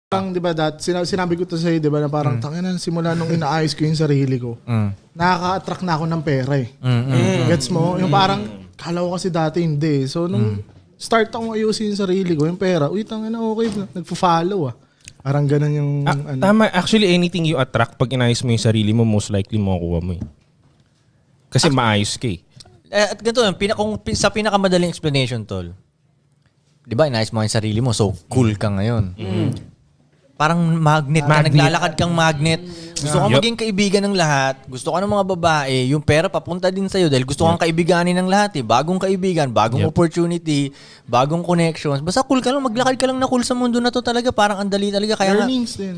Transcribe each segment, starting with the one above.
Parang, di ba, sinabi ko to sa'yo, di ba, na parang, tanginan, simula nung inaayos ko yung sarili ko, nakaka-attract na ako ng pera eh. Gets mo? Yung parang, kala ko kasi dati hindi. So, nung start akong ayusin yung sarili ko, yung pera, uy, tanginan, okay, nagpo-follow ah. Parang ganun yung... ano. Tama. Actually, anything you attract, pag inayos mo yung sarili mo, most likely makukuha mo eh. Kasi maayos ka eh. At ganito, sa pinakamadaling explanation, tol. Di ba, inayos mo yung sarili mo, so cool ka ngayon. Parang magnet ka, naglalakad kang magnet. Gusto ka maging kaibigan ng lahat. Gusto ka ng mga babae. Yung pera papunta din sa'yo dahil gusto kang kaibiganin ng lahat eh. Bagong kaibigan, bagong opportunity, bagong connections. Basta cool ka lang, maglakad ka lang na cool sa mundo na to talaga. Parang ang dali talaga. Kaya nga,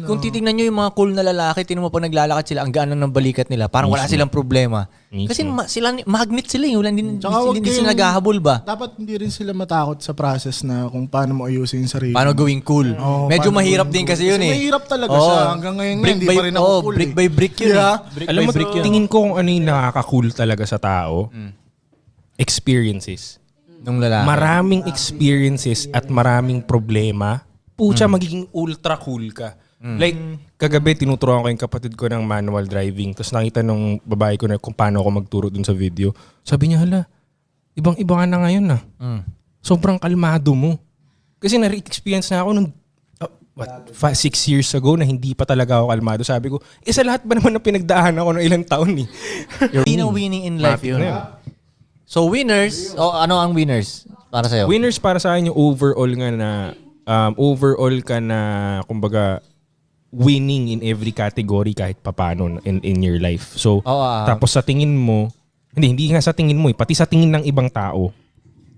kung titingnan nyo yung mga cool na lalaki, tinan mo pa naglalakad sila, ang gaan lang ng balikat nila. Parang wala silang problema. Kasi sila, magnet sila eh. Hindi sila naghahabol ba? Dapat hindi rin sila matakot sa process na kung paano mo ayusin yung sarili. Paano gawing cool? Medyo mahirap din kasi yun eh. Mahirap talaga siya. Hanggang ngayon hindi pa rin ako cool brick by brick yun. Alam mo, tingin ko kung ano yung nakaka-cool talaga sa tao, experiences. Nung lalaki. Maraming experiences at maraming problema, pucha, magiging ultra cool ka. Like, kagabi, tinuturuan ko yung kapatid ko ng manual driving. Tapos nakita nung babae ko na kung paano ako magturo dun sa video. Sabi niya, hala, ibang-iba ka na ngayon ah. Sobrang kalmado mo. Kasi na-experience na ako nung 6 years ago na hindi pa talaga ako kalmado. Sabi ko, sa lahat ba naman na pinagdaanan ako ng ilang taon eh. Hindi na winning in life yun. So winners, ano ang winners para sa'yo? Winners para sa akin yung overall nga na, overall ka na, kumbaga, winning in every category kahit papano in your life. So, tapos sa tingin mo, hindi nga sa tingin mo pati sa tingin ng ibang tao,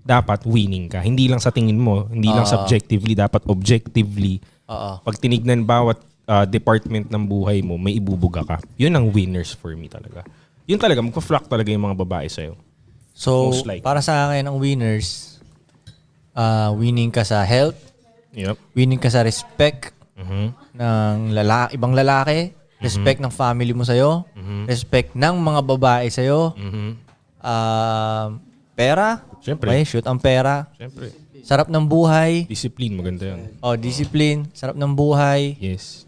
dapat winning ka. Hindi lang sa tingin mo, hindi lang subjectively, dapat objectively. Pag tinignan bawat department ng buhay mo, may ibubuga ka. Yun ang winners for me talaga. Yun talaga, magpa-flock talaga yung mga babae sa'yo. So, para sa akin, ang winners, winning ka sa health, winning ka sa respect ng ibang lalaki, respect ng family mo sa'yo, respect ng mga babae sa'yo, pera, Siyempre. shoot ang pera, Siyempre. sarap ng buhay. Discipline, maganda yun. Discipline, sarap ng buhay. Yes.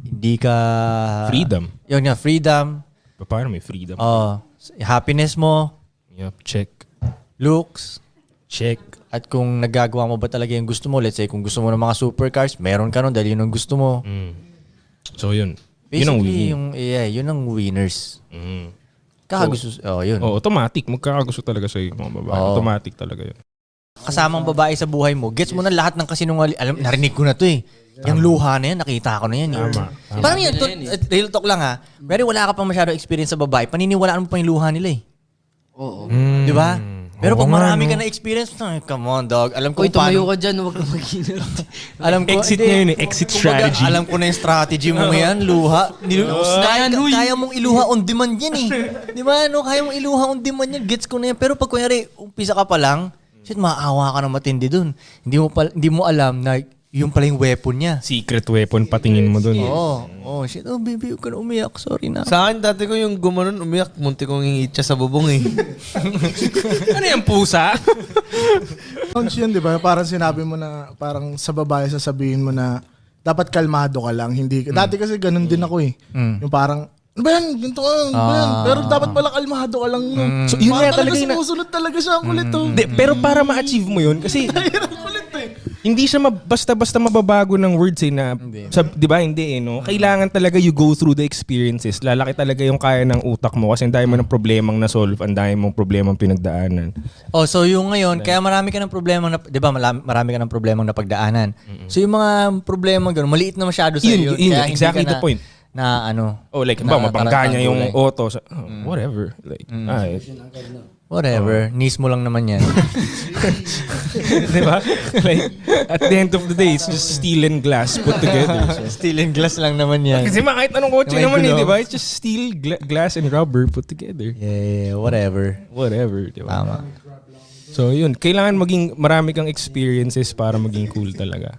Hindi ka... Freedom. Yun nga, freedom. Paano may freedom? Happiness mo. Yep, check. Looks. Check. At kung nagagawa mo ba talaga yung gusto mo, let's say kung gusto mo ng mga supercars, meron ka nun dahil yun ang gusto mo. So yun. Basically, yun ang winners. Yun. Automatic. Magkakagusto talaga sa mga babae. Automatic talaga yun. Kasamang babae sa buhay mo, gets mo na lahat ng kasinungaling. Narinig ko na to eh. Yung luha na yan, nakita ko na yan. Parang yan, real talk lang ha. Pero wala ka pang masyado experience sa babae, paniniwalaan mo pa yung luha nila eh. Oo. Di ba? Pero pag marami ka na experience, come on dog. Alam ko tumayo ka dyan, huwag ka mag-inat. Alam ko, exit niya yun eh. Exit strategy. Alam ko na yung strategy mo yan, luha. Kaya mong iluha on demand yan eh. Di ba? Kaya mong iluha on demand yan. Gets ko na yan. Pero pag kunyari, umpisa ka pa lang, maawa ka na matindi dun. Hindi mo alam na yung pala yung weapon niya. Secret weapon patingin mo dun. Baby, huwag ka na umiyak. Sorry na. Sa akin, dati ko yung gumanon, umiyak. Munti kong hingit siya sa bubong eh. Ano yung pusa? Sounds yun, di ba? Parang sinabi mo na, parang sa babae sasabihin mo na, dapat kalmado ka lang. Hindi. Dati kasi ganun din ako eh. Yung parang, ano ba yan? Ganito ka. Pero dapat pala kalmado ka lang. So, yun nga talaga sumusunod talaga siya. Ang kulit to. Pero para ma-achieve mo yun, kasi hindi siya basta-basta mababago ng words eh na, di ba? Hindi eh, no? Kailangan talaga you go through the experiences. Lalaki talaga yung kaya ng utak mo kasi ang dami mo ng problemang na-solve, ang dami mong problemang pinagdaanan. So yung ngayon, kaya marami ka ng problemang, di ba? Marami ka ng problemang napagdaanan. So yung mga problema gano'n, maliit na masyado sa iyo. Yun, exactly the point. Na ano. Like, mabangga niya yung auto. Whatever. Like, whatever. Niece mo lang naman yan. Diba? Like, at the end of the day, it's just steel and glass put together. So. Steel and glass lang naman yan. Kasi kahit anong kotse naman diba? It's just steel, glass, and rubber put together. Yeah, whatever. Whatever, diba? Tama. So, yun. Kailangan marami kang experiences para maging cool talaga.